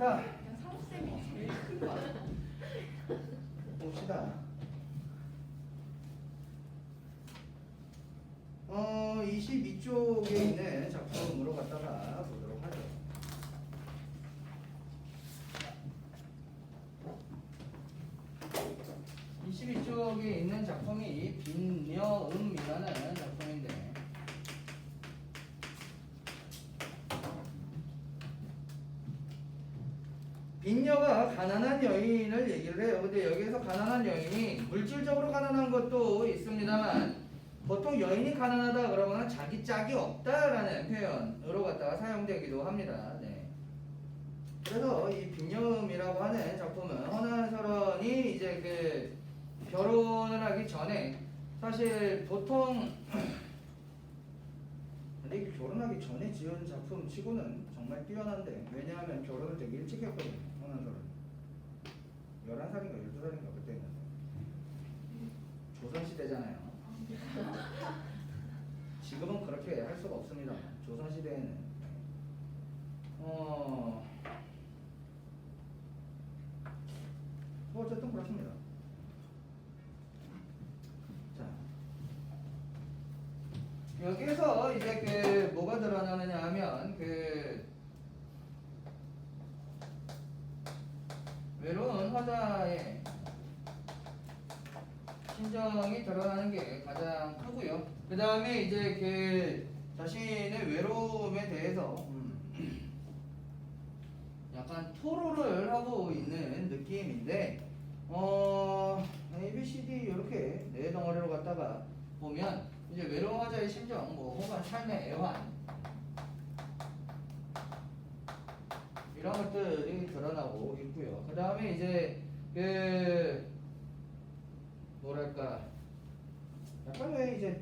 자, 그냥 상욱쌤이 제일 큰 거 같아. 봅시다. 22쪽에 있는 작품으로 갖다가 보도록 하죠. (22쪽에) 있는 작품이 빈여음이라는 작품인데, 빈녀가 가난한 여인을 얘기를 해요. 근데 여기에서 가난한 여인이 물질적으로 가난한 것도 있습니다만, 보통 여인이 가난하다 그러면 자기 짝이 없다라는 표현으로 갖다가 사용되기도 합니다. 네. 그래서 이 빈녀음이라고 하는 작품은 허난설원이 이제 그 결혼을 하기 전에, 사실 보통 근데 결혼하기 전에 지은 작품 치고는 정말 뛰어난데, 왜냐하면 결혼을 되게 일찍 했거든요. 허난설은 11살인가 12살인가 그때 했는데, 조선시대잖아요. 지금은 그렇게 할 수가 없습니다. 조선시대에는 뭐 어쨌든 그렇습니다. 자, 여기에서 이제 그 뭐가 드러나느냐 하면, 그 외로운 화자의 심정이 드러나는 게 가장 크고요. 그 다음에 이제 그 자신의 외로움에 대해서 약간 토로를 하고 있는 느낌인데, A, B, C, D 이렇게 네 덩어리로 갖다가 보면 이제 외로운 화자의 심정, 뭐 혹은 삶의 애환, 이런 것들이 드러나고 있고요. 그 다음에 이제 그 뭐랄까, 약간 왜 이제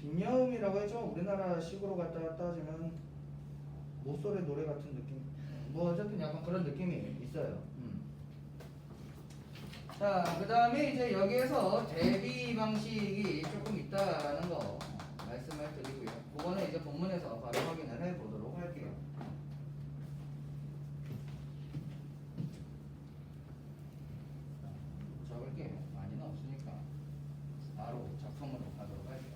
빈여음이라고 해죠. 우리나라 식으로 갖다가 따지면 모쏠의 노래 같은 느낌. 뭐 어쨌든 약간 그런 느낌이 있어요. 자, 그 다음에 이제 여기에서 대비 방식이 조금 있다라는 거 말씀을 드리고요. 그거는 이제 본문에서 바로 확인을 해 보도록 할게요. 적을게요. 많이는 없으니까 바로 작품으로 가도록 할게요.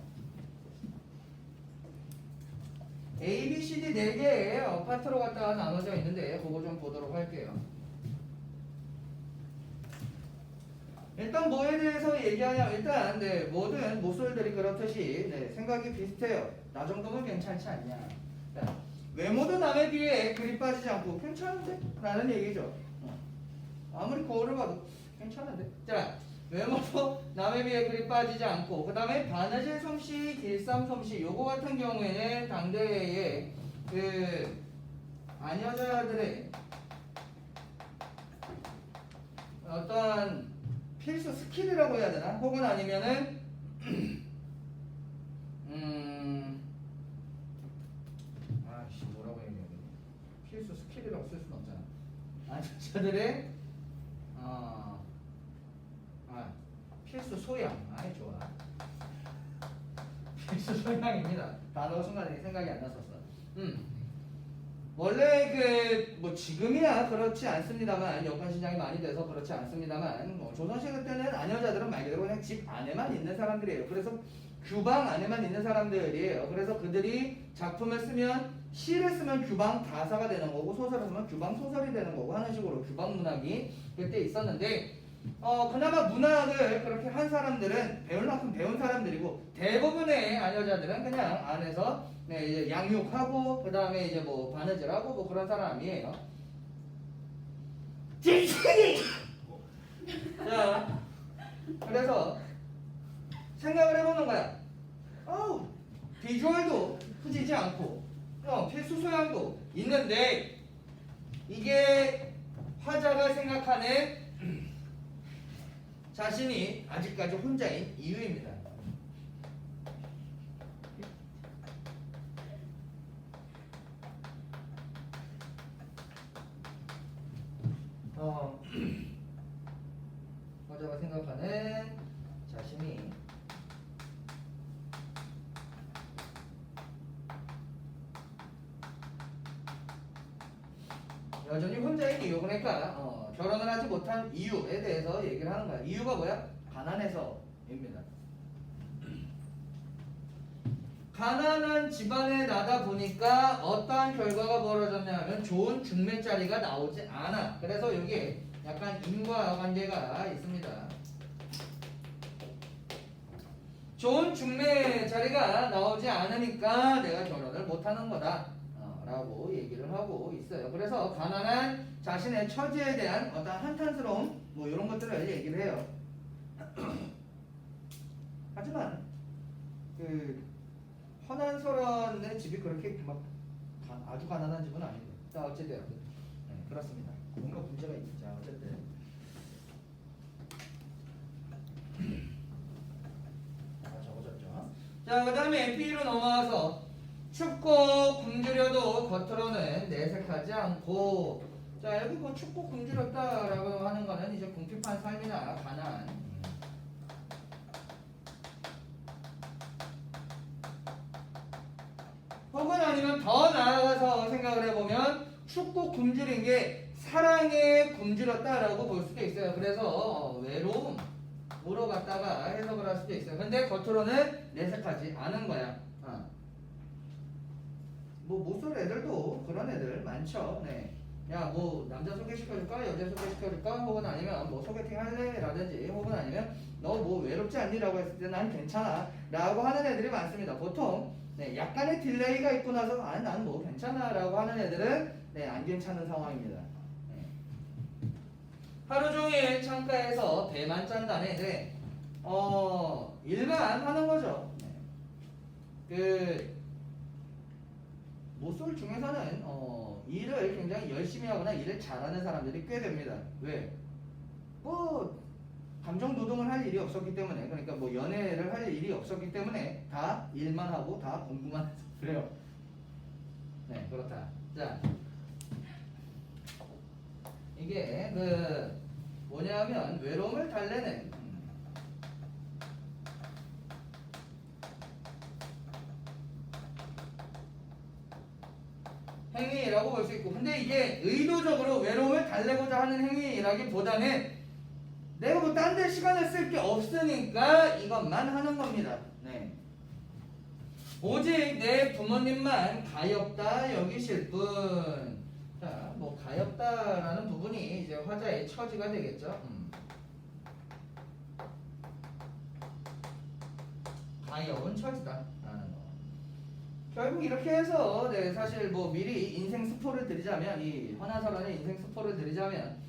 A, B, C, D 4개의 파트로 갖다가 나눠져 있는데, 그거 좀 보도록 할게요. 일단 뭐에 대해서 얘기하냐면, 일단 네, 모든 모쏠들이 그렇듯이 네, 생각이 비슷해요. 나 정도면 괜찮지 않냐. 자, 외모도 남에 비해 그리 빠지지 않고 괜찮은데? 라는 얘기죠. 아무리 거울을 봐도 괜찮은데? 자, 외모도 남에 비해 그리 빠지지 않고, 그 다음에 바느질 솜씨, 길쌈 솜씨, 요거 같은 경우에는 당대의 그 아녀자들의 어떤 필수 스킬이라고 해야 되나? 혹은 아니면은 아씨 뭐라고 해야 되나? 필수 스킬이라고 쓸 수는 없잖아. 아녀자들의 필수 소양. 아이 좋아. 필수 소양입니다. 단어 순간에 생각이 안 났었어. 원래 그 뭐 지금이야 그렇지 않습니다만, 여권 시장이 많이 돼서 그렇지 않습니다만, 뭐 조선시대 때는 아녀자들은 말 그대로 그냥 집 안에만 있는 사람들이에요. 그래서 규방 안에만 있는 사람들이에요. 그래서 그들이 작품을 쓰면, 시를 쓰면 규방 가사가 되는 거고, 소설을 쓰면 규방 소설이 되는 거고 하는 식으로 규방 문학이 그때 있었는데, 그나마 문학을 그렇게 한 사람들은 배울 만큼 배운 사람들이고, 대부분의 아녀자들은 그냥 안에서 네, 이제 양육하고, 그 다음에 이제 뭐 바느질하고 뭐 그런 사람이에요. 자, 그래서 생각을 해보는 거야. 비주얼도 후지지 않고, 필수 소양도 있는데, 이게 화자가 생각하는 자신이 아직까지 혼자인 이유입니다. 화자가 생각하는 자신이 여전히 혼자인 이유. 그러니까 결혼을 하지 못한 이유에 대해서 얘기를 하는 거야. 이유가 뭐야? 가난해서입니다. 가난한 집안에 나다 보니까 어떠한 결과가 벌어졌냐면 좋은 중매자리가 나오지 않아. 그래서 여기에 약간 인과관계가 있습니다. 좋은 중매자리가 나오지 않으니까 내가 결혼을 못하는 거다 라고 얘기를 하고 있어요. 그래서 가난한 자신의 처지에 대한 어떤 한탄스러움 뭐 이런 것들을 얘기를 해요. 하지만 그 허난설원의 집이 그렇게 막 아주 가난한 집은 아니고. 자, 어쨌든 네, 그렇습니다. 뭔가 문제가 있죠. 자, 어쨌든 적어졌죠. 자, 그 다음에 B로 넘어와서 춥고 굶주려도 겉으로는 내색하지 않고. 자, 여기 뭐 춥고 굶주렸다라고 하는 거는 이제 궁핍한 삶이나 가난. 혹은 아니면 더 나아가서 생각을 해보면 춥고 굶주린 게 사랑에 굶주렸다라고 볼 수도 있어요. 그래서 외로움으로 갖다가 해석을 할 수도 있어요. 근데 겉으로는 내색하지 않은 거야. 뭐 못쏠 애들도 그런 애들 많죠. 네. 야, 뭐 남자 소개시켜줄까? 여자 소개시켜줄까? 혹은 아니면 뭐 소개팅 할래? 라든지 혹은 아니면 너 뭐 외롭지 않니? 라고 했을 때 난 괜찮아 라고 하는 애들이 많습니다. 보통 네, 약간의 딜레이가 있고 나서 난 뭐 괜찮아 라고 하는 애들은 네, 안 괜찮은 상황입니다. 네. 하루 종일 창가에서 배만 짠다네. 네. 일만 하는 거죠. 네. 그 모쏠 중에서는 일을 굉장히 열심히 하거나 일을 잘하는 사람들이 꽤 됩니다. 왜? 뭐 감정 노동을 할 일이 없었기 때문에, 그러니까 뭐 연애를 할 일이 없었기 때문에 다 일만 하고 다 공부만 해서 그래요. 네, 그렇다. 자, 이게 그 뭐냐면 외로움을 달래는 행위라고 볼 수 있고, 근데 이게 의도적으로 외로움을 달래고자 하는 행위라기보다는 내가 뭐 딴 데 시간을 쓸 게 없으니까 이것만 하는 겁니다. 네. 오직 내 부모님만 가엾다 여기실 뿐. 자, 뭐 가엾다라는 부분이 이제 화자의 처지가 되겠죠. 가여운 처지다 라는 거. 결국 이렇게 해서 네, 사실 뭐 미리 인생 스포를 드리자면, 이 허나설원의 인생 스포를 드리자면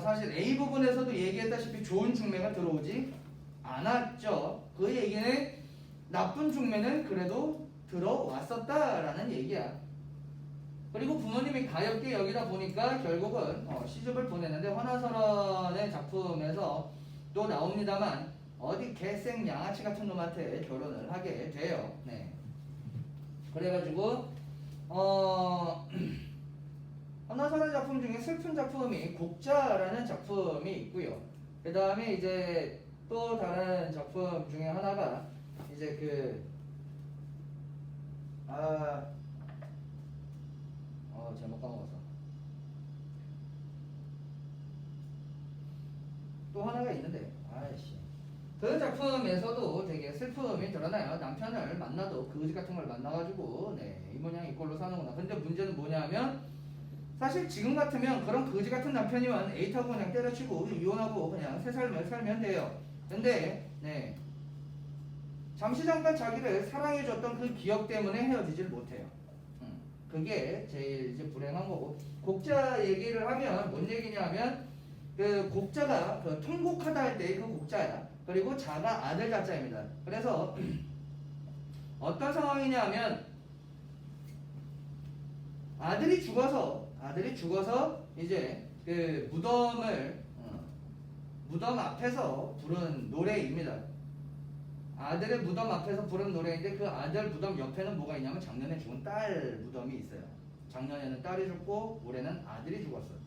사실 A 부분에서도 얘기했다시피 좋은 중매가 들어오지 않았죠. 그 얘기는 나쁜 중매는 그래도 들어왔었다라는 얘기야. 그리고 부모님이 가엾게 여기다 보니까 결국은 시집을 보내는데, 허나설원의 작품에서 또 나옵니다만 어디 개생 양아치 같은 놈한테 결혼을 하게 돼요. 네. 그래가지고 허나설원 작품 중에 슬픈 작품이 곡자라는 작품이 있고요. 그 다음에 이제 또 다른 작품 중에 하나가 이제 제목 까먹었어. 또 하나가 있는데, 아이씨. 그 작품에서도 되게 슬픔이 드러나요. 남편을 만나도 거지 같은 걸 만나가지고 이 모양 이 꼴로 사는구나. 근데 문제는 뭐냐면, 사실 지금 같으면 그런 거지 같은 남편이면 A 타고 그냥 때려치고 이혼하고 그냥 새 삶을 살면 돼요. 근데 잠시 잠깐 자기를 사랑해줬던 그 기억 때문에 헤어지질 못해요. 그게 제일 이제 불행한 거고, 곡자 얘기를 하면 뭔 얘기냐면, 그 곡자가 그 통곡하다 할 때 그 곡자야. 그리고 자가 아들 자자입니다. 그래서 어떤 상황이냐면, 아들이 죽어서 이제 그 무덤 앞에서 부른 노래입니다. 아들의 무덤 앞에서 부른 노래인데, 그 아들 무덤 옆에는 뭐가 있냐면 작년에 죽은 딸 무덤이 있어요. 작년에는 딸이 죽고 올해는 아들이 죽었어요.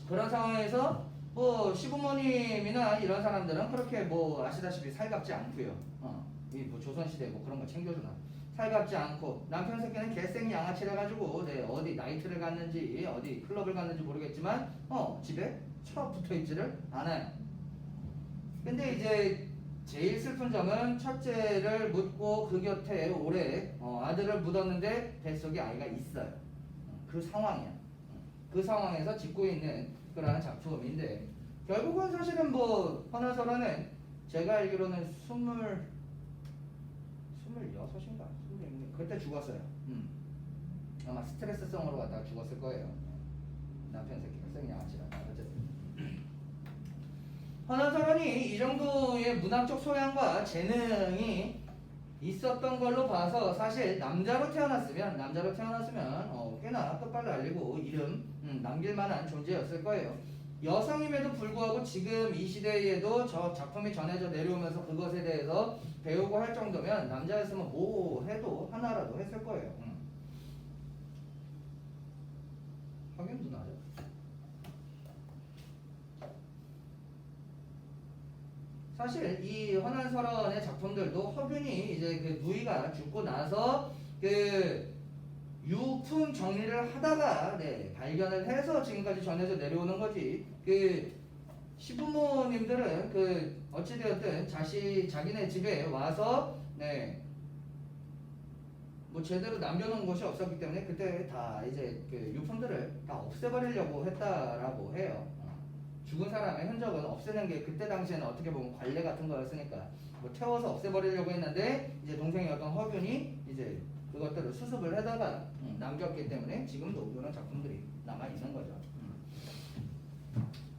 그런 상황에서 뭐 시부모님이나 이런 사람들은 그렇게 뭐 아시다시피 살갑지 않고요. 이 뭐 조선시대 뭐 그런 거 챙겨주나. 살갑지 않고 남편 새끼는 개생 양아치를 해가지고 네, 어디 나이트를 갔는지 어디 클럽을 갔는지 모르겠지만 집에 처 붙어있지를 않아요. 근데 이제 제일 슬픈 점은 첫째를 묻고 그 곁에 오래 아들을 묻었는데 뱃속에 아이가 있어요. 그 상황이야. 그 상황에서 짓고 있는 그러한 작품인데 결국은 사실은 뭐 헌화설화는 제가 알기로는 26인가 26 그때 죽었어요. 아마 스트레스성으로 갖다가 죽었을 거예요. 남편 새끼가 생 양아치라. 어쨌든 헌화설화니 이 정도의 문학적 소양과 재능이 있었던 걸로 봐서 사실 남자로 태어났으면 꽤나 끝발을 알리고 이름 남길 만한 존재였을 거예요. 여성임에도 불구하고 지금 이 시대에도 저 작품이 전해져 내려오면서 그것에 대해서 배우고 할 정도면 남자였으면 뭐 해도 하나라도 했을 거예요. 하긴 누나죠. 사실 이 헌안설원의 작품들도 허균이 이제 그 누이가 죽고 나서 그 유품 정리를 하다가 발견을 해서 지금까지 전해져 내려오는 거지. 그 시부모님들은 그 어찌되었든 자기네 집에 와서 뭐 제대로 남겨놓은 것이 없었기 때문에 그때 다 이제 그 유품들을 다 없애버리려고 했다라고 해요. 죽은 사람의 흔적은 없애는 게 그때 당시에는 어떻게 보면 관례 같은 거였으니까 뭐 태워서 없애버리려고 했는데 이제 동생이었던 허균이 이제 그것들을 수습을 해다가 남겼기 때문에 지금도 이런 작품들이 남아 있는 거죠.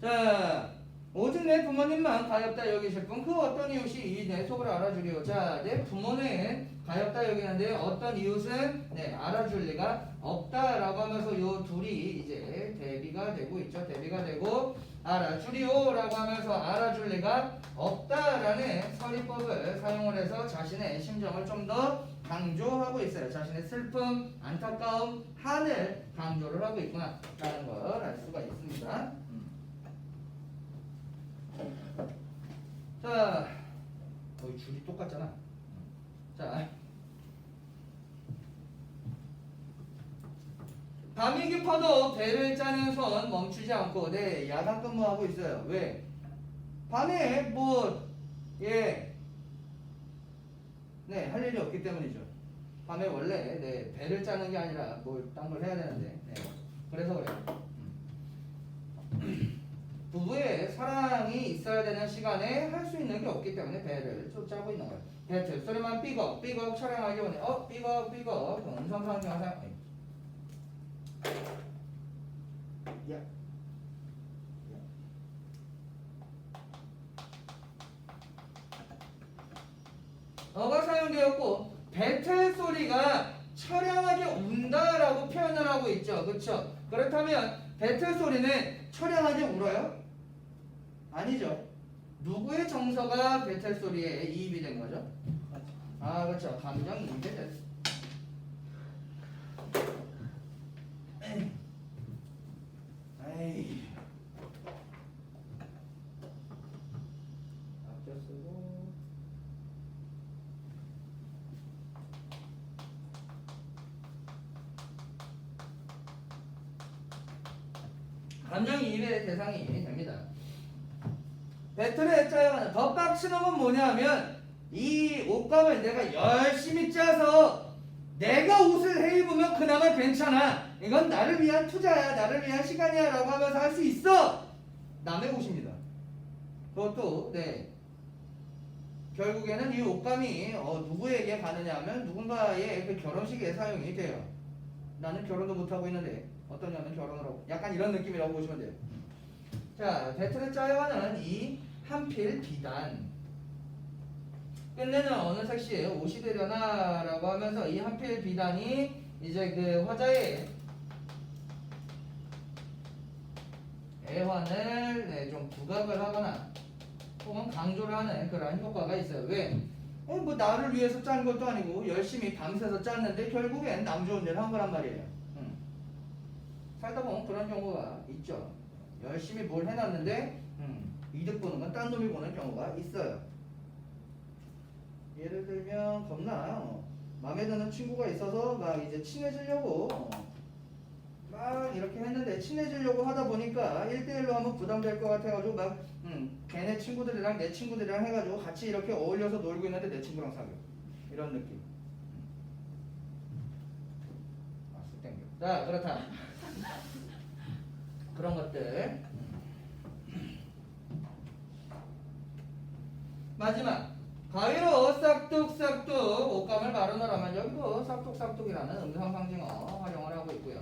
자, 오직 내 부모님만 가엾다 여기실 분 그 어떤 이웃이 내 속을 알아주리요. 자, 내 부모는 가엾다 여기는데 어떤 이웃은 알아줄 리가 없다라고 하면서 요 둘이 이제 대비가 되고 있죠. 대비가 되고 알아주리오라고 하면서 알아줄 리가 없다라는 서리법을 사용을 해서 자신의 심정을 좀 더 강조하고 있어요. 자신의 슬픔, 안타까움, 한을 강조를 하고 있구나라는 걸 알 수가 있습니다. 자, 거의 줄이 똑같잖아. 자, 밤이 깊어도 배를 짜는 손 멈추지 않고 야간 근무하고 있어요. 왜? 밤에 할 일이 없기 때문이죠. 밤에 원래 배를 짜는 게 아니라 뭘 딴 걸 해야 되는데 그래서 그래요. 부부의 사랑이 있어야 되는 시간에 할 수 있는 게 없기 때문에 배를 짜고 있는 거예요. 배틀 소리만 삐걱 촬영하기 원해. 삐걱 음성상승 사용. 야. 어가 사용되었고 배틀 소리가 처량하게 운다라고 표현을 하고 있죠. 그렇죠? 그렇다면 배틀 소리는 처량하게 울어요? 아니죠. 누구의 정서가 배틀 소리에 이입이 된 거죠? 그렇죠. 감정이 이입이 됐어. 에이. 아껴 쓰고. 감정이입의 대상이 됩니다. 배틀의 짜여가는 더 빡치는 건 뭐냐면 이 옷감을 내가 열심히 짜서 내가 옷을 해 입으면 그나마 괜찮아. 이건 나를 위한 투자야, 나를 위한 시간이야 라고 하면서 할 수 있어. 남의 옷입니다. 그것도 결국에는 이 옷감이 누구에게 가느냐 하면 누군가의 그 결혼식에 사용이 돼요. 나는 결혼도 못하고 있는데 어떤 년은 결혼을 하고 약간 이런 느낌이라고 보시면 돼요. 자, 배틀을 짜여가는 이 한필 비단 끝내는 어느 색시에 옷이 되려나 라고 하면서 이 한필 비단이 이제 그 화자의 애환을 좀 부각을 하거나 혹은 강조를 하는 그런 효과가 있어요. 왜? 뭐 나를 위해서 짠 것도 아니고 열심히 밤새서 짰는데 결국엔 남 좋은 일 한 거란 말이에요. 살다 보면 그런 경우가 있죠. 열심히 뭘 해놨는데 이득 보는 건 딴 놈이 보는 경우가 있어요. 예를 들면 겁나 마음에 드는 친구가 있어서 막 이제 친해지려고 막 이렇게 했는데 친해지려고 하다 보니까 1대1로 하면 부담될 것 같아가지고 막 걔네 친구들이랑 내 친구들이랑 해가지고 같이 이렇게 어울려서 놀고 있는데 내 친구랑 사귀어. 이런 느낌. 아, 쑥 땡겨. 자, 그렇다. 그런 것들. 마지막. 가위로 싹둑싹둑 옷감을 바르노라면 여기도 싹둑싹둑이라는 음성 상징어 활용을 하고 있고요.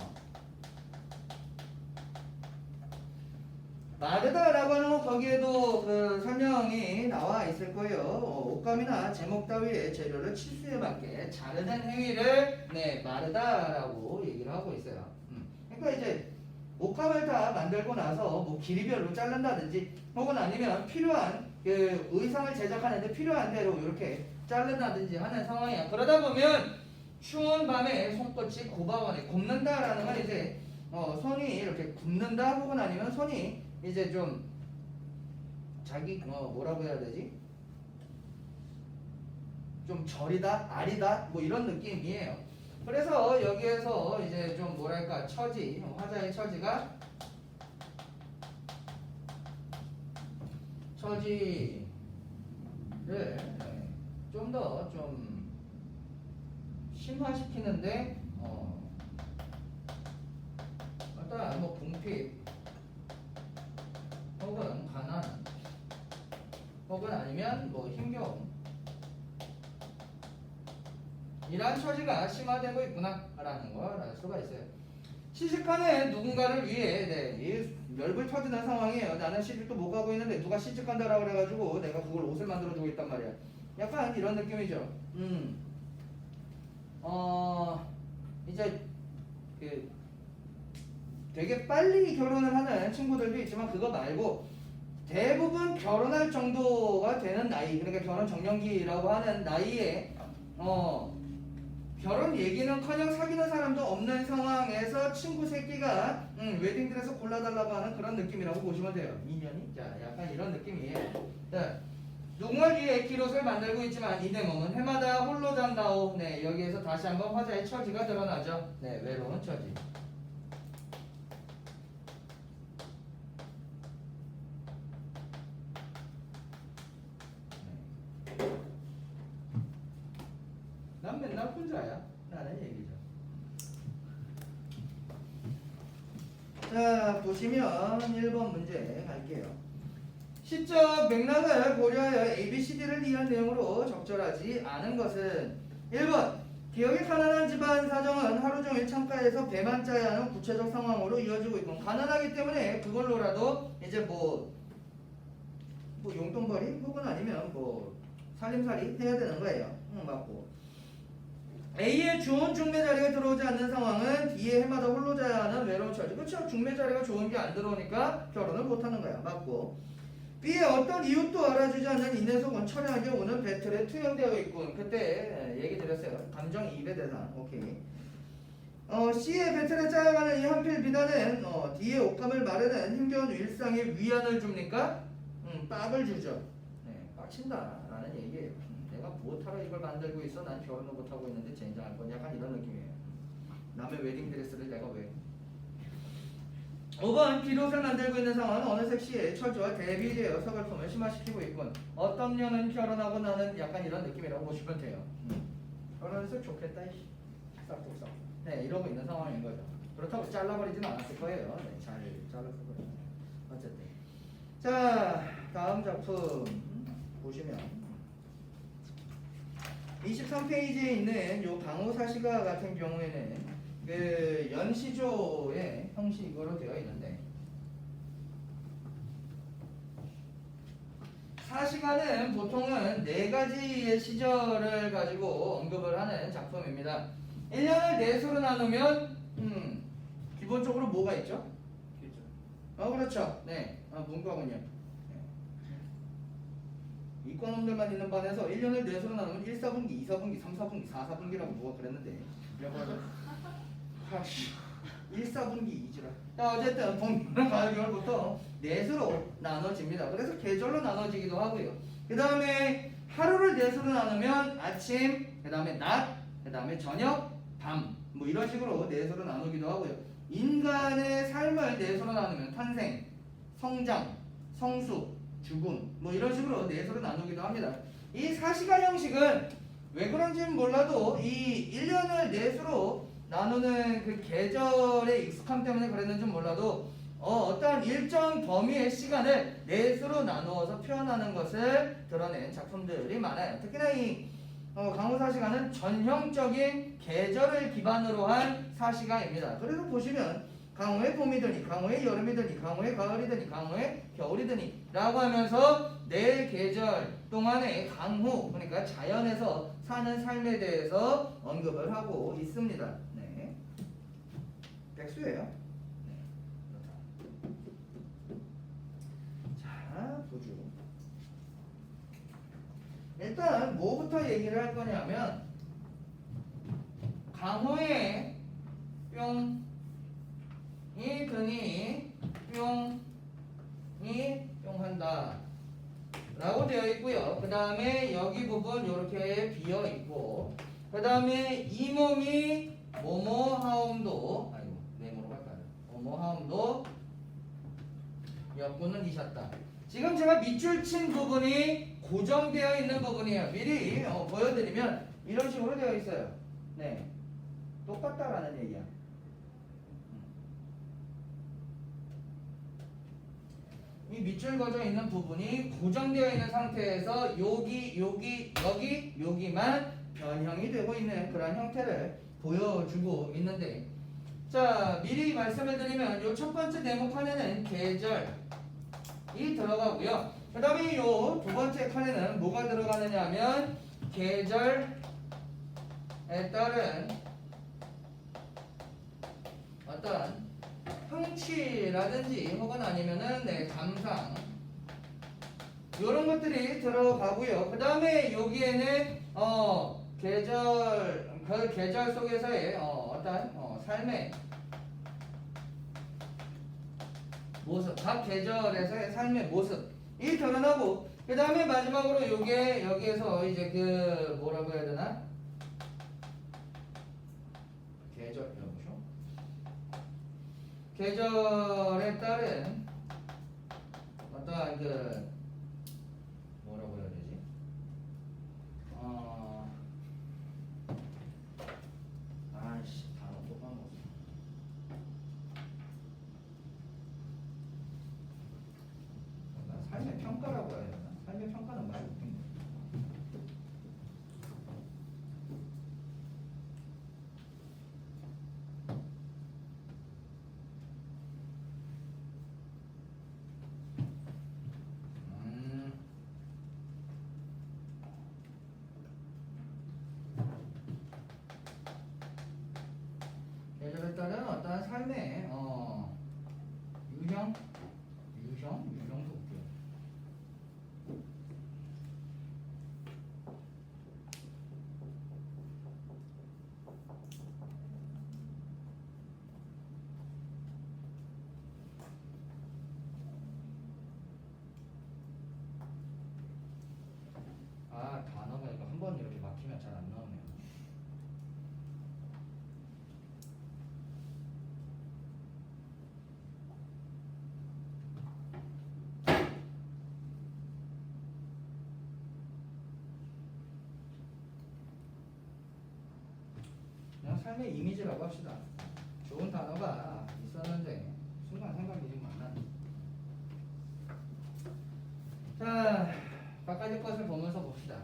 마르다라고 하는 거 거기에도 그 설명이 나와 있을 거예요. 옷감이나 제목 따위의 재료를 치수에 맞게 자르는 행위를 마르다라고 얘기를 하고 있어요. 그러니까 이제 옷감을 다 만들고 나서 뭐 길이별로 자른다든지 혹은 아니면 필요한 그 의상을 제작하는데 필요한 대로 이렇게 자른다든지 하는 상황이야. 그러다 보면 추운 밤에 손끝이 고바원에 굽는다라는 건 이제 손이 이렇게 굽는다 혹은 아니면 손이 이제 좀 자기 뭐라고 해야 되지? 좀 저리다, 아리다 뭐 이런 느낌이에요. 그래서 여기에서 이제 좀 뭐랄까 처지, 화자의 처지가 처지를 좀 더 좀 심화시키는데 일단 뭐 궁핍 혹은 가난 혹은 아니면 뭐 힘겨움 이러한 처지가 심화되고 있구나 라는 걸 알 수가 있어요. 시집가는 누군가를 위해 이 멸불 터지는 상황이에요. 나는 시집도 못 가고 있는데 누가 시집 간다라고 그래가지고 내가 그걸 옷을 만들어주고 있단 말이야. 약간 이런 느낌이죠. 이제 그 되게 빨리 결혼을 하는 친구들도 있지만 그거 말고 대부분 결혼할 정도가 되는 나이, 그러니까 결혼 정년기라고 하는 나이에 결혼 얘기는커녕 사귀는 사람도 없는 상황에서 친구 새끼가 웨딩드레스 골라달라고 하는 그런 느낌이라고 보시면 돼요. 인연이? 자, 약간 이런 느낌이에요. 자, 누군가를 위해 기롯을 만들고 있지만 이내 몸은 해마다 홀로 잔다오. 여기에서 다시 한번 화자의 처지가 드러나죠. 외로운 처지. 난 맨날 혼자야 라는 얘기죠. 자, 보시면 1번 문제 갈게요. 시적 맥락을 고려하여 ABCD를 이해한 내용으로 적절하지 않은 것은 1번 기억이 가난한 집안 사정은 하루 종일 창가에서 배만 짜야 하는 구체적 상황으로 이어지고 있고 가난하기 때문에 그걸로라도 이제 뭐 용돈벌이 혹은 아니면 뭐 살림살이 해야 되는 거예요. 맞고 A의 좋은 중매 자리가 들어오지 않는 상황은 D의 해마다 홀로 자야 하는 외로운 처지. 그렇죠? 중매 자리가 좋은 게 안 들어오니까 결혼을 못 하는 거야. 맞고 B의 어떤 이웃도 알아주지 않는 인내 속은 철회하게 오는 배틀에 투영되어 있군. 그때 얘기 드렸어요. 감정이입의 대상. 오케이. C의 배틀에 짜여가는 이 한필 비단은 D의 옷감을 마르는 힘겨운 일상에 위안을 줍니까? 빡을 주죠. 빡친다 라는 얘기예요. 내가 못하러 이걸 만들고 있어. 난 결혼을 못하고 있는데 젠장할 건 약간 이런 느낌이에요. 남의 웨딩드레스를 내가 왜 5번 비롯을 만들고 있는 상황은 어느 섹시의 처지와 대비되어 서글픔을 심화시키고 있군. 어떤 년은 결혼하고 나는 약간 이런 느낌이라고 보시면 돼요. 결혼해서 좋겠다 싹둑싹 이러고 있는 상황인 거죠. 그렇다고 잘라버리진 않았을 거예요. 잘 잘랐을 거예요. 어쨌든 자, 다음 작품 보시면 23페이지에 있는 요 강호사시가 같은 경우에는 그 연시조의 형식으로 되어 있는데 사시가는 보통은 4가지의 시절을 가지고 언급을 하는 작품입니다. 1년을 4수로 나누면 기본적으로 뭐가 있죠? 그렇죠. 문과군요. 이과놈들만 있는 반에서 1년을 4수로 나누면 1, 4분기, 2, 4분기, 3, 4분기, 4, 4분기라고 누가 그랬는데 1, 4분기 2주라. 어쨌든 봄, 가을, 겨울부터 4수로 나눠집니다. 그래서 계절로 나눠지기도 하고요. 그 다음에 하루를 4수로 나누면 아침, 그 다음에 낮, 그 다음에 저녁, 밤, 뭐 이런 식으로 넷으로 나누기도 하고요. 인간의 삶을 넷으로 나누면 탄생, 성장, 성숙, 죽음, 뭐 이런 식으로 넷으로 나누기도 합니다. 이 4시간 형식은 왜 그런지는 몰라도 이 1년을 넷으로 나누는 그 계절의 익숙함 때문에 그랬는지 몰라도 어떠한 일정 범위의 시간을 넷으로 나누어서 표현하는 것을 드러낸 작품들이 많아요. 특히나 이 강호 4시간은 전형적인 계절을 기반으로 한 4시간입니다. 그래서 보시면 강호의 봄이더니 강호의 여름이더니 강호의 가을이더니 강호의 겨울이더니 라고 하면서 네 계절 동안의 강호, 그러니까 자연에서 사는 삶에 대해서 언급을 하고 있습니다. 네, 백수예요. 네, 자, 보죠. 일단 뭐부터 얘기를 할 거냐면 강호의 뿅이 드니 뿅이 뿅한다 라고 되어 있고요. 그 다음에 여기 부분 이렇게 비어 있고, 그 다음에 이 몸이 뭐뭐하옴도, 아이고 네모로 갈까요? 뭐뭐하옴도 역군은 이셨다. 지금 제가 밑줄 친 부분이 고정되어 있는 부분이에요. 미리 보여드리면 이런 식으로 되어 있어요. 네, 똑같다라는 얘기야. 이 밑줄 그어져 있는 부분이 고정되어 있는 상태에서 여기만 변형이 되고 있는 그런 형태를 보여주고 있는데, 자, 미리 말씀을 드리면 요 첫 번째 네모 칸에는 계절이 들어가고요. 그 다음에 요 두 번째 칸에는 뭐가 들어가느냐 하면 계절에 따른 어떤 흥취라든지 혹은 아니면은 네, 감상 이런 것들이 들어가고요. 그 다음에 여기에는 그 계절 속에서의 어떤 삶의 모습, 각 계절에서의 삶의 모습이 드러나고, 그 다음에 마지막으로 요게 여기에서 이제 그 뭐라고 해야 되나? 계절에 따른 어떠한 그 뭐라고 해야 되지? 아이씨, 단어 또 까먹었어. 삶의 평가라고 해야 되나? 삶의 평가는 말 못한 거야. 계절에 따른 어떠한 삶의 유형도 없고요. 단어가 이거 한 번 이렇게 막히면 잘 안 나오네요. 그냥 삶의 이미지라고 합시다. 좋은 단어가 있었는데 순간 생각이 좀 안 나네. 자, 바깥의 것을 보면서 봅시다.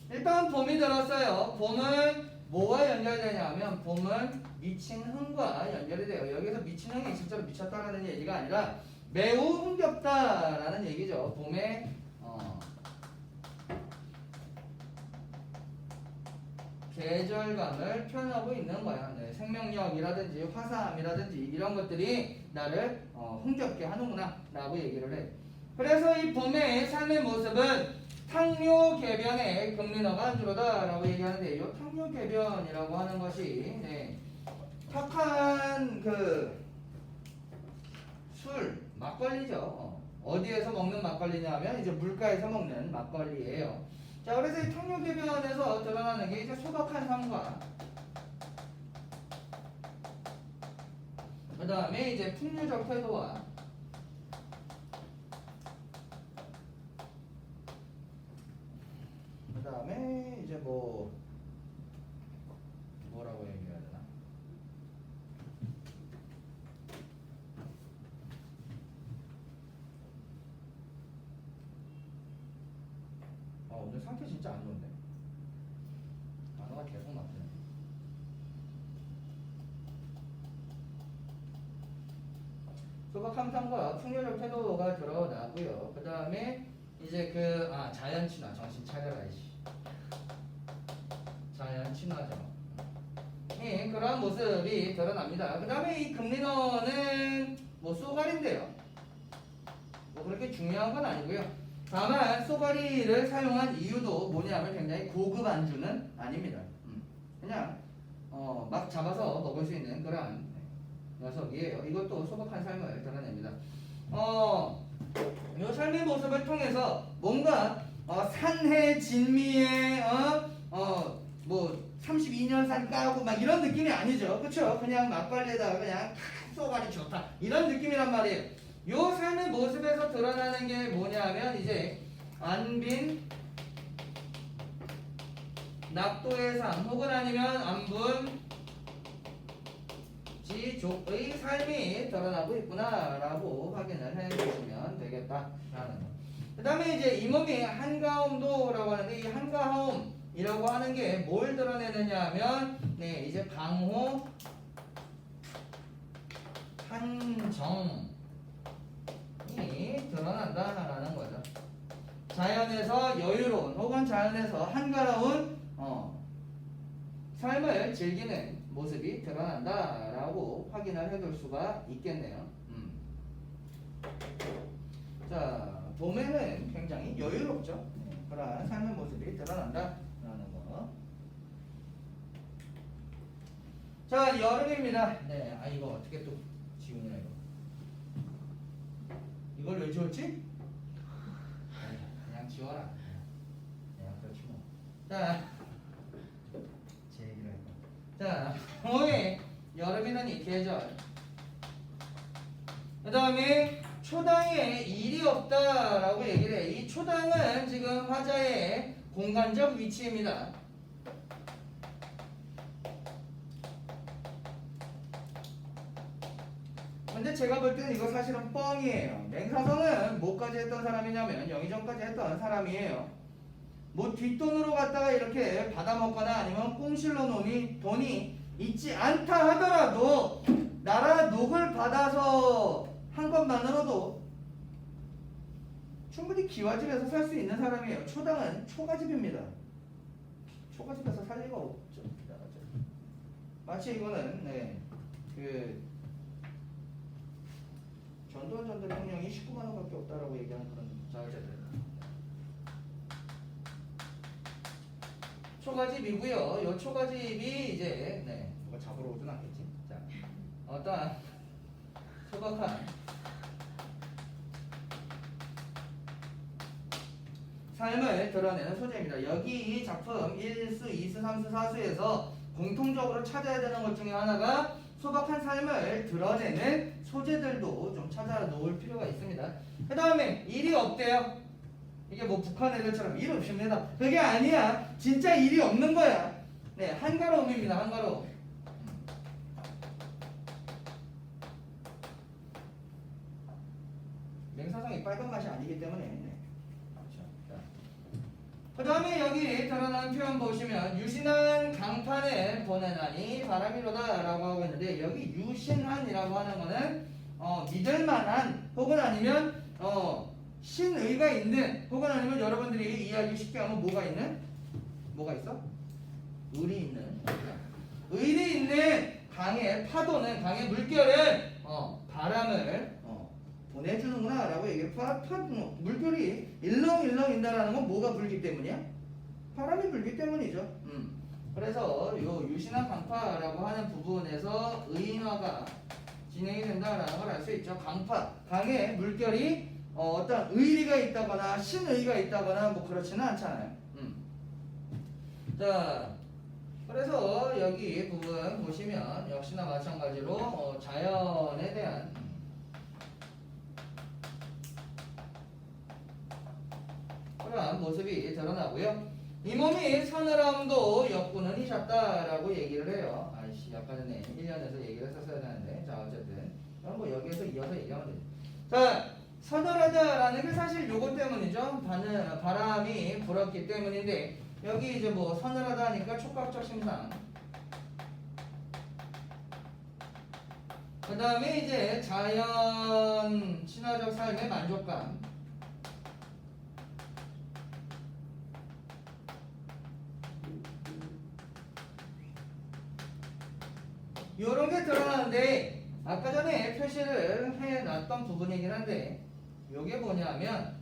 일단 봄이 들었어요. 봄은 뭐와 연결되냐 하면 봄은 미친 흥과 연결이 돼요. 여기서 미친 흥이 실제로 미쳤다라는 얘기가 아니라 매우 흥겹다라는 얘기죠. 봄의 계절감을 표현하고 있는 거야. 네, 생명력이라든지 화사함이라든지 이런 것들이 나를 흥겹게 하는구나 라고 얘기를 해. 그래서 이 봄의 삶의 모습은 탕료개변의 금린어가 주로다 라고 얘기하는데, 이 탕료개변이라고 하는 것이 탁한 그 술, 막걸리죠. 어디에서 먹는 막걸리냐면 이제 물가에서 먹는 막걸리예요. 자, 그래서 이 탕료개변에서 드러나는 게 이제 소박한 삶과 그 다음에 이제 풍류적 태도와 그 다음에 이제 뭐라고 얘기해야 되나? 오늘 상태 진짜 안 좋은데? 단어가 계속 막히네. 소박 함상과 풍요적 태도가 드러나고요. 그 다음에 이제 자연 친화, 정신 차려라 이씨. 자연 친화죠. 예, 그런 모습이 드러납니다. 그 다음에 이 금리너는 쏘가리인데요. 그렇게 중요한 건 아니고요. 다만 쏘가리를 사용한 이유도 뭐냐면 굉장히 고급 안주는 아닙니다. 그냥 막 잡아서 먹을 수 있는 그런 녀석이에요. 이것도 소박한 삶을 드러냅니다. 이 삶의 모습을 통해서 뭔가 산해 진미에 32년 산 까고 막 이런 느낌이 아니죠. 그쵸? 그냥 막걸리에다가 그냥 쏘가리 좋다 이런 느낌이란 말이에요. 요 삶의 모습에서 드러나는 게 뭐냐면 이제 안빈 낙도의 삶 혹은 아니면 안분 지족의 삶이 드러나고 있구나라고 확인을 해주시면 되겠다라는 거. 그 다음에 이제 이 몸이 한가움도라고 하는데 이 한가움이라고 하는 게 뭘 드러내느냐 하면 이제 강호 한정이 드러난다라는 거죠. 자연에서 여유로운 혹은 자연에서 한가로운 삶을 즐기는 모습이 드러난다라고 확인을 해둘 수가 있겠네요. 자, 봄에는 굉장히 여유롭죠. 그런 삶의 모습이 드러난다라는 거. 자, 여름입니다. 네, 이거 어떻게 또 지우냐 이거. 이걸 왜 지웠지? 그냥 지워라. 그렇지 뭐. 자, 제 얘기를 할까. 자, 봄에 여름이는 이 계절. 그 다음에 초당에 일이 없다라고 얘기를 해. 이 초당은 지금 화자의 공간적 위치입니다. 근데 제가 볼 때는 이거 사실은 뻥이에요. 맹사성은 뭐까지 했던 사람이냐면 영의정까지 했던 사람이에요. 뭐 뒷돈으로 갖다가 이렇게 받아먹거나 아니면 꽁실로 돈이 있지 않다 하더라도 나라 녹을 받아서 한 것만으로도 충분히 기와집에서 살 수 있는 사람이에요. 초당은 초가집입니다. 초가집에서 살 리가 없죠. 마치 이거는 전두환 전 대통령이 19만 원밖에 없다라고 얘기하는 그런 자료들. 초가집이고요. 이 초가집이 이제 누가 잡으러 오진 않겠지. 자, 어떠한 소박한 삶을 드러내는 소재입니다. 여기 이 작품 1수, 2수, 3수, 4수에서 공통적으로 찾아야 되는 것 중에 하나가 소박한 삶을 드러내는 소재들도 좀 찾아 놓을 필요가 있습니다. 그 다음에 일이 없대요. 이게 뭐 북한 애들처럼 일 없습니다. 그게 아니야. 진짜 일이 없는 거야. 네, 한가로움입니다. 한가로움. 맹사성이 빨간 맛이 아니기 때문에. 그 다음에 여기 드러난 표현 보시면 유신한 강판을 보내나니 바람이로다 라고 하고 있는데 여기 유신한이라고 하는 거는 믿을만한 혹은 아니면 신의가 있는 혹은 아니면 여러분들이 이해하기 쉽게 하면 뭐가 있어? 의리 있는 의리 있는 강의 파도는 강의 물결은 바람을 보내주는구나 라고 얘기해요. 물결이 일렁일렁 인다라는 건 뭐가 불기 때문이야? 바람이 불기 때문이죠. 그래서 요 유신한 강파라고 하는 부분에서 의인화가 진행이 된다라는 걸 알 수 있죠. 강파, 강의 물결이 어떤 의리가 있다거나 신의가 있다거나 뭐 그렇지는 않잖아요. 자, 그래서 여기 부분 보시면 역시나 마찬가지로 자연에 대한 그러한 모습이 드러나고요. 이 몸이 서늘함도 역군은 이셨다라고 얘기를 해요. 아이씨, 아까 전에 1년에서 얘기를 했었어야 되는데, 자 어쨌든 그럼 뭐 여기에서 이어서 얘기하면 되죠. 자, 서늘하다라는 게 사실 요거 때문이죠. 바람이 불었기 때문인데 여기 이제 뭐 서늘하다 하니까 촉각적 심상. 그 다음에 이제 자연 친화적 삶의 만족감. 요런 게 드러나는데 아까 전에 표시를 해놨던 부분이긴 한데 요게 뭐냐면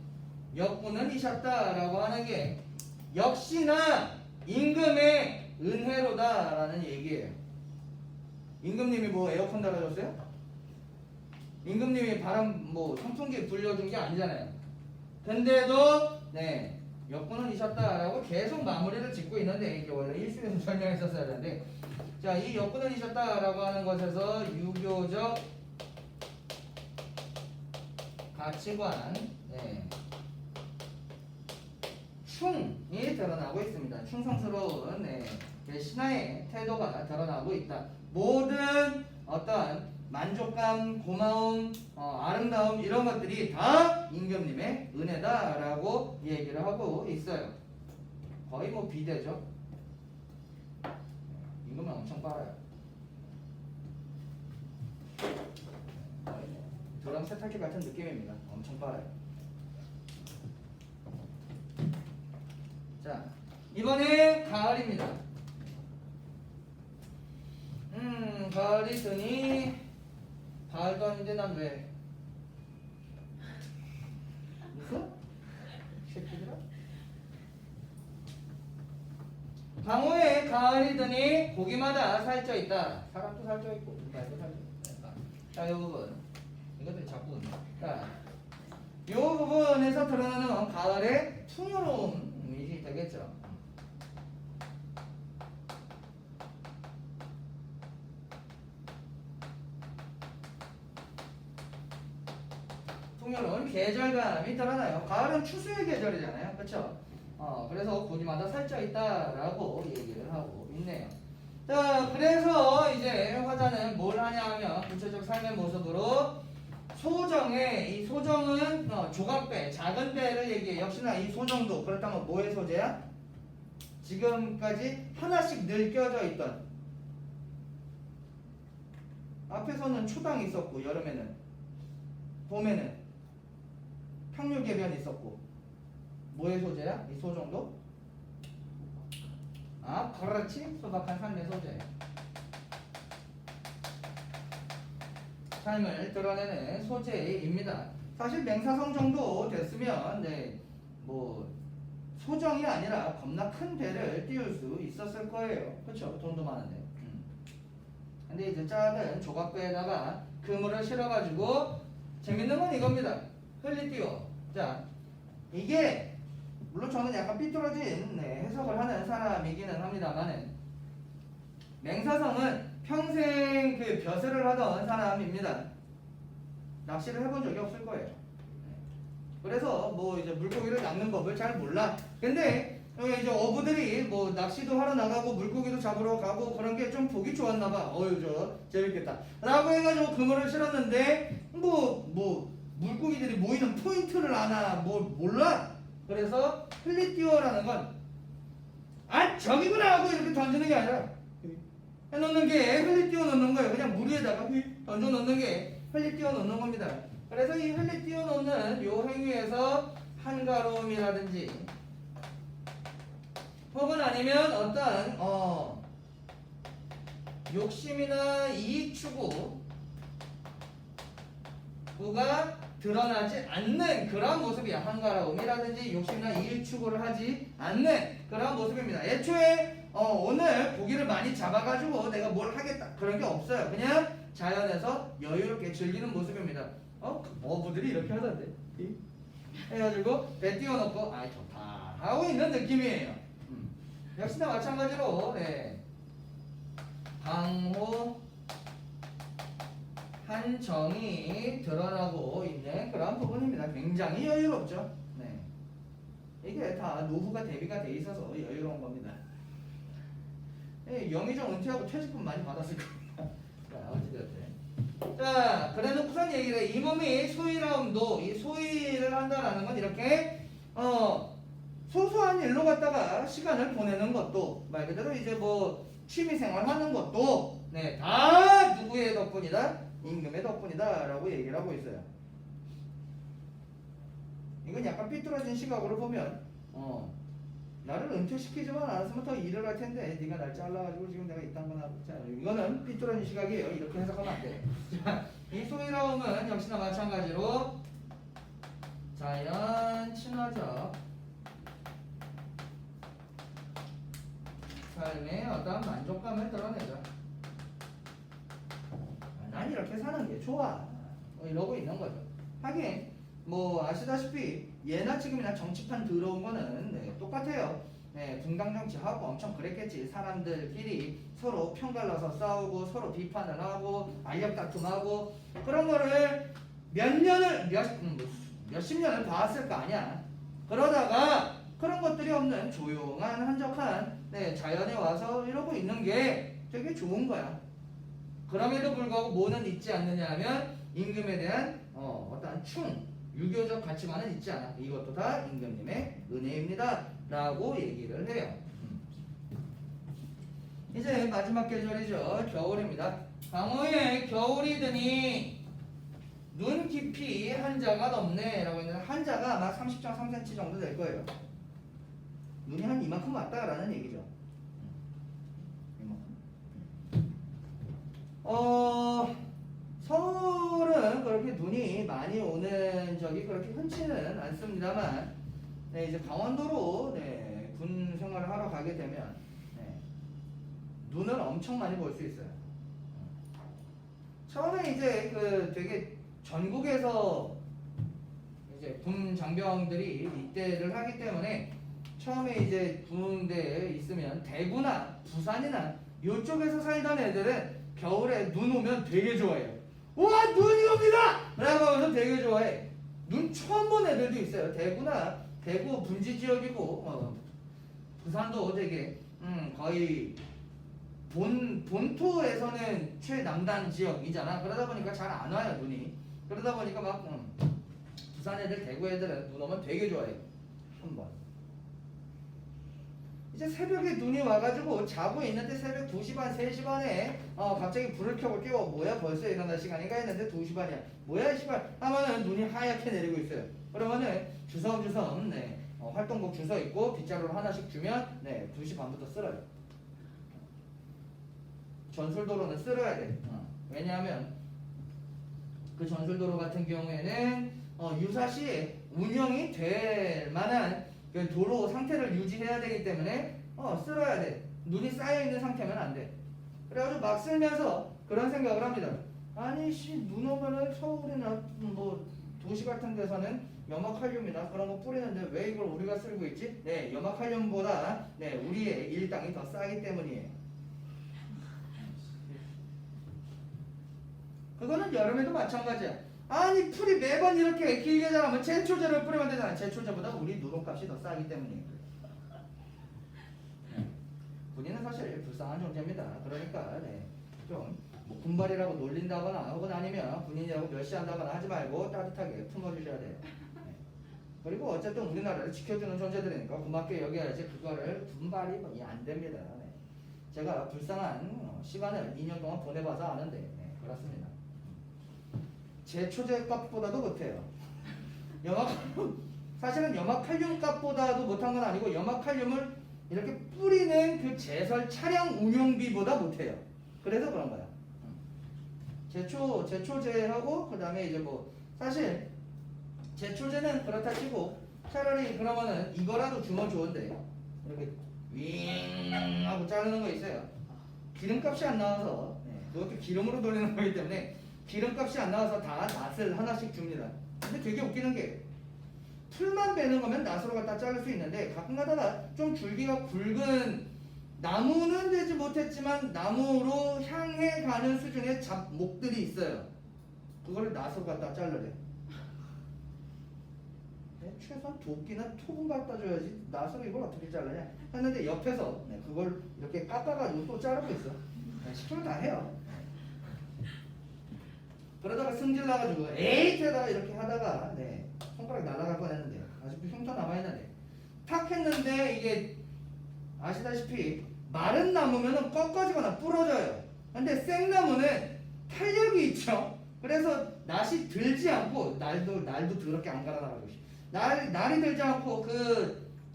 역군은 이셨다라고 하는 게 역시나 임금의 은혜로다라는 얘기예요. 임금님이 뭐 에어컨 달아줬어요? 임금님이 바람 뭐 선풍기 불려준 게 아니잖아요. 근데도 네 역군은 이셨다라고 계속 마무리를 짓고 있는데 이게 원래 1순에서 설명했었어야 되는데 자, 이 역군은 이셨다라고 하는 것에서 유교적 가치관, 네. 충이 드러나고 있습니다. 충성스러운 신하의 태도가 드러나고 있다. 모든 어떤 만족감, 고마움, 아름다움 이런 것들이 다 임금님의 은혜다라고 얘기를 하고 있어요. 거의 뭐 비대죠. 임금은 엄청 빨아요. 드럼 세탁기 같은 느낌입니다. 엄청 빨아요. 자, 이번에 가을입니다. 가을이 드니 가을도 아닌데 난 왜? 있어? 새끼들아? 강호에 가을이 드니 고기마다 살쪄 있다. 사람도 살쪄 있고 말도 살쪄 있다. 자, 이 부분 이것들이 자꾸 자, 이 부분에서 드러나는 가을의 풍요로움이 되겠죠. 풍요로운 계절감이 드러나요. 가을은 추수의 계절이잖아요. 그렇죠? 그래서 고기마다 살쪄 있다라고 얘기를 하고 있네요. 자, 그래서 이제 화자는 뭘 하냐 하면 구체적 삶의 모습으로 소정의 이 소정은 조각배, 작은 배를 얘기해. 역시나 이 소정도 그렇다면 뭐의 소재야? 지금까지 하나씩 늘 껴져 있던 앞에서는 초당이 있었고 여름에는 봄에는 평류개변이 있었고 뭐의 소재야? 이 소정도? 아, 그렇지. 소박한 삶의 소재. 삶을 드러내는 소재입니다. 사실 맹사성 정도 됐으면 뭐 소정이 아니라 겁나 큰 배를 띄울 수 있었을 거예요. 그렇죠? 돈도 많은데. 근데 이제 작은 조각배에다가 그물을 실어가지고 재밌는 건 이겁니다. 흘리 띄워. 자, 이게 물론 저는 약간 삐뚤어진 해석을 하는 사람이기는 합니다만은 맹사성은 평생 그 벼슬을 하던 사람입니다. 낚시를 해본 적이 없을 거예요. 그래서 뭐 이제 물고기를 낚는 법을 잘 몰라. 근데 이제 어부들이 뭐 낚시도 하러 나가고 물고기도 잡으러 가고 그런 게 좀 보기 좋았나 봐. 저 재밌겠다. 라고 해가지고 그물을 실었는데 뭐 물고기들이 모이는 포인트를 아나 뭐 몰라. 그래서 흘리띄워라는 건 저기구나 하고 이렇게 던지는 게 아니라 해놓는 게 흘리띄워 놓는 거예요. 그냥 물 위에다가 던져 놓는 게 흘리띄워 놓는 겁니다. 그래서 이 흘리띄워 놓는 요 행위에서 한가로움이라든지 혹은 아니면 어떤 욕심이나 이익 추구가 드러나지 않는 그런 모습이야. 한가로움이라든지 욕심이나 이익 추구를 하지 않는 그런 모습입니다. 애초에 오늘 고기를 많이 잡아가지고 내가 뭘 하겠다 그런 게 없어요. 그냥 자연에서 여유롭게 즐기는 모습입니다. 어부들이 이렇게 하던데 해가지고 배 띄워놓고 아이 좋다 하고 있는 느낌이에요. 역시나 마찬가지로 방호 한정이 드러나고 있는 그런 부분입니다. 굉장히 여유롭죠. 네. 이게 다 노후가 대비가 돼 있어서 여유로운 겁니다. 네, 영의정 은퇴하고 퇴직금 많이 받았을 겁니다. 자, 어찌됐든. 자, 그래놓고선 얘기를 해. 이 몸이 소위라움도 이 소위를 한다라는 건 이렇게 소소한 일로 갖다가 시간을 보내는 것도 말 그대로 이제 뭐 취미생활 하는 것도 네, 다 누구의 덕분이다? 임금의 덕분이다 라고 얘기를 하고 있어요. 이건 약간 삐뚤어진 시각으로 보면 나를 은퇴시키지만 않았으면 더 일을 할 텐데 네가 날 잘라가지고 지금 내가 이딴 거나 자, 이거는 삐뚤어진 시각이에요. 이렇게 해석하면 안 돼. 자, 이 소위라움은 역시나 마찬가지로 자연 친화적 삶의 어떤 만족감을 드러내죠. 난 이렇게 사는 게 좋아. 이러고 있는 거죠. 하긴 뭐 아시다시피 예나 지금이나 정치판 들어온 거는 네, 똑같아요. 네, 분당 정치하고 엄청 그랬겠지. 사람들끼리 서로 편갈라서 싸우고 서로 비판을 하고 알력 다툼하고 그런 거를 몇십 년을 봐왔을 거 아니야. 그러다가 그런 것들이 없는 조용한 한적한 네, 자연에 와서 이러고 있는 게 되게 좋은 거야. 그럼에도 불구하고 뭐는 있지 않느냐 하면 임금에 대한 어떠한 유교적 가치관은 있지 않아. 이것도 다 임금님의 은혜입니다 라고 얘기를 해요. 이제 마지막 계절이죠. 겨울입니다. 강호에 겨울이 드니 눈 깊이 한자가 넘네 라고 했는데 한자가 아마 30.3cm 정도 될 거예요. 눈이 한 이만큼 왔다라는 얘기죠. 서울은 그렇게 눈이 많이 오는 적이 그렇게 흔치는 않습니다만, 네, 이제 강원도로 네, 군 생활을 하러 가게 되면 네, 눈을 엄청 많이 볼 수 있어요. 처음에 이제 그 되게 전국에서 이제 군 장병들이 입대를 하기 때문에 처음에 이제 군대에 있으면 대구나 부산이나 이쪽에서 살던 애들은 겨울에 눈 오면 되게 좋아해요. 와, 눈이 옵니다! 라고 하면서 되게 좋아해. 눈 처음 본 애들도 있어요. 대구 분지 지역이고 부산도 되게 거의 본토에서는 최남단 지역이잖아. 그러다 보니까 잘 안 와요, 눈이. 그러다 보니까 막 부산 애들, 대구 애들은 눈 오면 되게 좋아해. 한번. 이제 새벽에 눈이 와가지고 자고 있는데 새벽 2시 반, 3시 반에 갑자기 불을 켜고 깨워. 뭐야 벌써 일어날 시간인가 했는데 2시 반이야. 뭐야 시발 하면은 눈이 하얗게 내리고 있어요. 그러면은 주섬주섬 네, 활동복 주워 있고 빗자루를 하나씩 주면 네 2시 반부터 쓸어요. 전술도로는 쓸어야 돼. 왜냐하면 그 전술도로 같은 경우에는 유사시 운영이 될 만한 그 도로 상태를 유지해야 되기 때문에 쓸어야 돼. 눈이 쌓여있는 상태면 안 돼. 그래가지고 막 쓸면서 그런 생각을 합니다. 아니 눈 오면은 서울이나 뭐 도시 같은 데서는 염화칼륨이나 그런 거 뿌리는데 왜 이걸 우리가 쓰고 있지? 네, 염화칼륨보다 네, 우리의 일당이 더 싸기 때문이에요. 그거는 여름에도 마찬가지야. 아니 풀이 매번 이렇게 길게 자라면 제초제를 뿌리면 되잖아. 제초제보다 우리 누룩값이 더 싸기 때문이에요. 군인은 사실 불쌍한 존재입니다. 그러니까 네, 좀뭐 군발이라고 놀린다거나 혹은 아니면 군인이라고 멸시한다거나 하지 말고 따뜻하게 품어주셔야 돼요. 네. 그리고 어쨌든 우리나라를 지켜주는 존재들이니까 고맙게 여겨야지 그거를 군발이 안 됩니다. 네. 제가 불쌍한 시간을 2년 동안 보내봐서 아는데 네, 그렇습니다. 제초제 값보다도 못해요. 사실은 염화칼륨 값보다도 못한 건 아니고 염화칼륨을 이렇게 뿌리는 그 제설 차량 운용비보다 못해요. 그래서 그런 거야. 제초제하고 그 다음에 이제 뭐 사실 제초제는 그렇다 치고 차라리 그러면은 이거라도 주면 좋은데 이렇게 윙 하고 자르는 거 있어요. 기름값이 안 나와서 그것도 기름으로 돌리는 거기 때문에 기름값이 안 나와서 다 낫을 하나씩 줍니다. 근데 되게 웃기는 게 풀만 베는 거면 낫으로 갖다 자를 수 있는데 가끔 가다가 좀 줄기가 굵은 나무는 되지 못했지만 나무로 향해 가는 수준의 잡목들이 있어요. 그거를 나서 갖다 잘라래. 최소한 도끼나 톱은 갖다 줘야지 나서를 이걸 어떻게 잘라냐 했는데 옆에서 그걸 이렇게 깎아가지고 또 자르고 있어. 시키면 다 해요. 그러다가 승질 나가지고 에잇에다가 이렇게 하다가 손가락 날아갈 뻔했는데 아직도 흉터 남아있는데 탁 했는데 이게 아시다시피 마른 나무면은 꺾어지거나 부러져요. 근데 생나무는 탄력이 있죠. 그래서 낫이 들지 않고 날도 더럽게 안 갈아나가지고 날이 들지 않고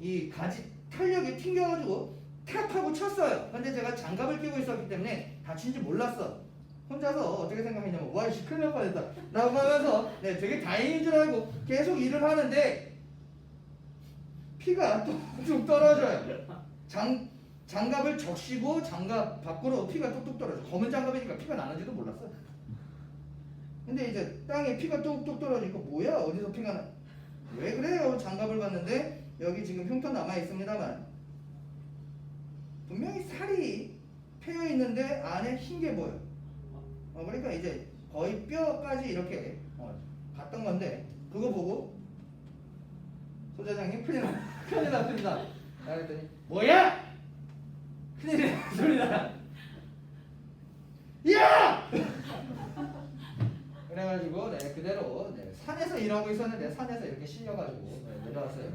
이 가지 탄력이 튕겨가지고 탁 하고 쳤어요. 근데 제가 장갑을 끼고 있었기 때문에 다친지 몰랐어. 혼자서 어떻게 생각했냐면 와이씨 큰일 날 뻔했다 라고 하면서 되게 다행인 줄 알고 계속 일을 하는데 피가 뚝뚝 떨어져요. 장갑을 적시고 장갑 밖으로 피가 뚝뚝 떨어져. 검은 장갑이니까 피가 나는지도 몰랐어. 근데 이제 땅에 피가 뚝뚝 떨어지니까 뭐야 어디서 피가 나? 왜 그래요? 장갑을 봤는데 여기 지금 흉터 남아 있습니다만 분명히 살이 패여 있는데 안에 흰 게 보여. 그러니까 이제 거의 뼈까지 이렇게 갔던 건데 그거 보고 소장님 큰일 났습니다. 그랬더니 뭐야? 큰일 났습니다. 야! 그래가지고 그대로 산에서 일하고 있었는데 산에서 이렇게 실려가지고 내려왔어요.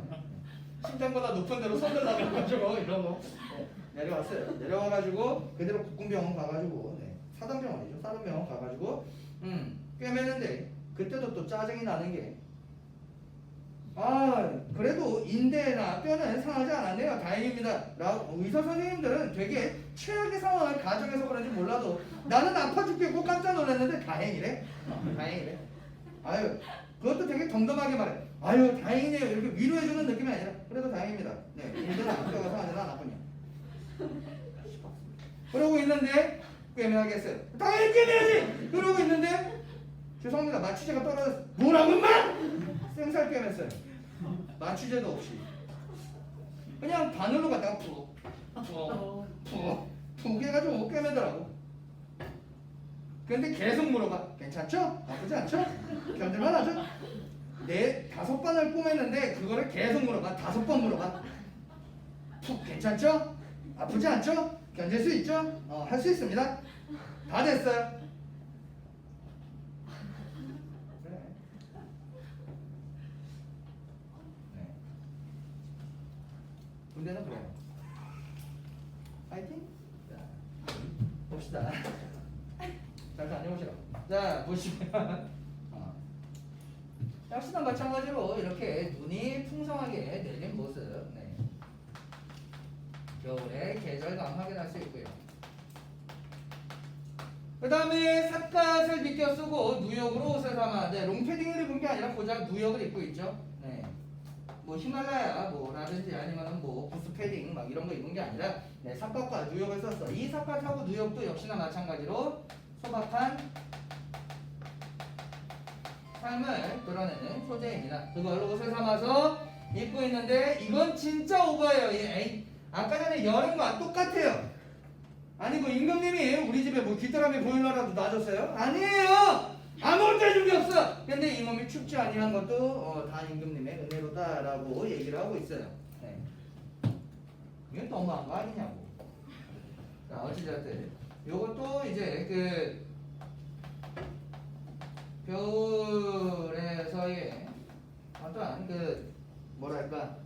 심장보다 높은 데로 손을 나가가지고 이러고 내려왔어요. 내려와가지고 그대로 국군병원 가가지고 사단병원이죠. 사단병원 가가지고 꿰매는데 그때도 또 짜증이 나는 게 그래도 인대나 뼈는 상하지 않았네요. 다행입니다. 라고 의사 선생님들은 되게 최악의 상황을 가정해서 그런지 몰라도 나는 아파 죽겠고 깜짝 놀랐는데 다행이래. 다행이래. 아유 그것도 되게 덤덤하게 말해. 아유 다행이네요. 이렇게 위로해주는 느낌이 아니라 그래도 다행입니다. 인대나 뼈가 상하지는 않았군요. 그러고 있는데 꿰매야겠어요. 당연히 꿰매야지. 그러고 있는데 죄송합니다. 마취제가 떨어졌어. 뭐라고 인마? 생살 꿰맸어요. 마취제도 없이 그냥 바늘로 갖다가 푹 해가지고 꿰매더라고. 근데 계속 물어봐. 괜찮죠? 아프지 않죠? 견딜만 하죠? 5번을 꼬맸는데 그거를 계속 물어봐. 5번 물어봐. 푹 괜찮죠? 아프지 않죠? 견딜 수 있죠? 할 수 있습니다. 다 됐어요. 그래. 문제는 그래요. 파이팅? 자, 봅시다. 잘 다녀오시라. 자, 보시면 역시나 마찬가지로 이렇게 눈이 풍성하게 내린 모습. 겨울에 계절감 확인할 수 있고요. 그 다음에 삿갓을 비껴 쓰고 누역으로 옷을 삼아 롱패딩을 입은 게 아니라 고작 누역을 입고 있죠. 뭐 히말라야 라든지 아니면은 부스 패딩 막 이런 거 입은 게 아니라 삿갓과 누역을 썼어. 이 삿갓하고 누역도 역시나 마찬가지로 소박한 삶을 드러내는 소재입니다. 그걸로 옷을 삼아서 입고 있는데 이건 진짜 오버예요. 아까 전에 여름과 똑같아요. 아니 임금님이 우리 집에 귀뚜라미 보일러라도 놔줬어요? 아니에요. 아무것도 해준 게 없어. 근데 이 몸이 춥지 아니한 것도 다 임금님의 은혜로다라고 얘기를 하고 있어요. 이게 너무한 거 아니냐고. 자 어찌됐든 요것도 이제 겨울에서의 어떠한 뭐랄까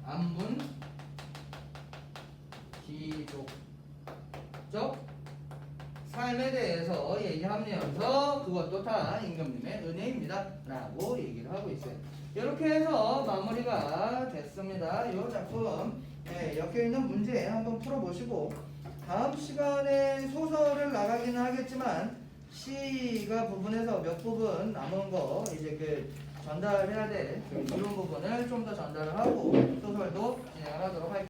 안분 기족적 삶에 대해서 얘기하면서 그것도 다 임금님의 은혜입니다 라고 얘기를 하고 있어요. 이렇게 해서 마무리가 됐습니다. 이 작품 엮여있는 문제 한번 풀어보시고 다음 시간에 소설을 나가기는 하겠지만 시가 부분에서 몇 부분 남은 거 이제 전달해야 될 이런 부분을 좀 더 전달을 하고 소설도 진행을 하도록 할게요.